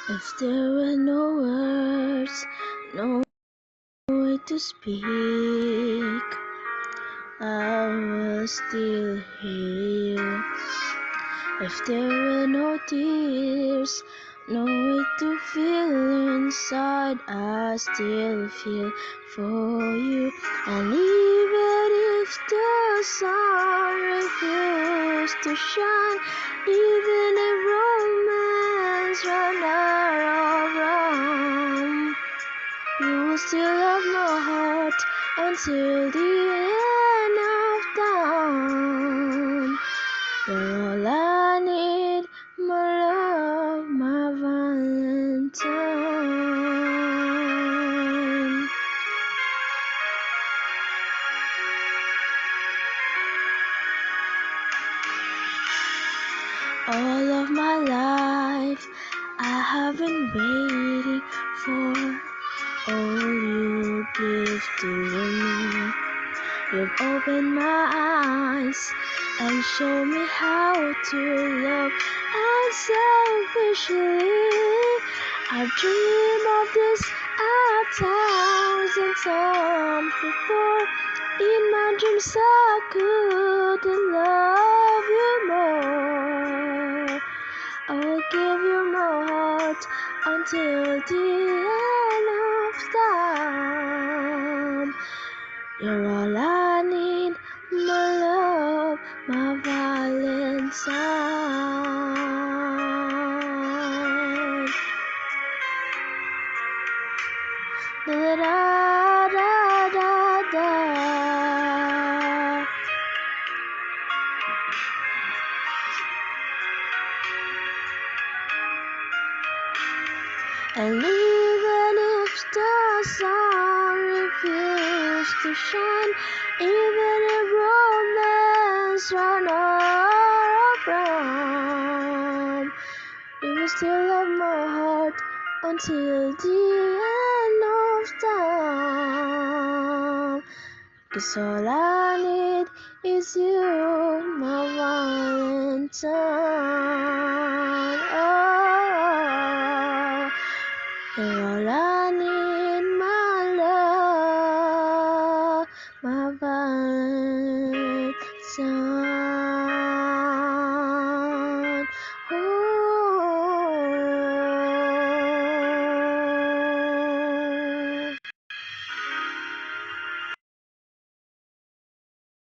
If there were no words, no way to speak, I will still hear you. If there were no tears, no way to feel inside, I still feel for you. And even if the sun refused to shine, even if romance ran out of rhyme, you will still have my heart until the end of time. You're all I need, my love, my Valentine. All of my life I have been waiting for all you give to me. You've opened my eyes and shown me how to love unselfishly. I've dreamed of this 1,000 times before. In my dreams I couldn't love you more. I will give you my heart until the end of time. You're all I need, my love, my Valentine. Da da da da da. And even if the sun refused to shine, even if romance ran out of rhyme, you will still have my heart until the end of time. 'Cause all I need is you, my Valentine. Oh, you're all I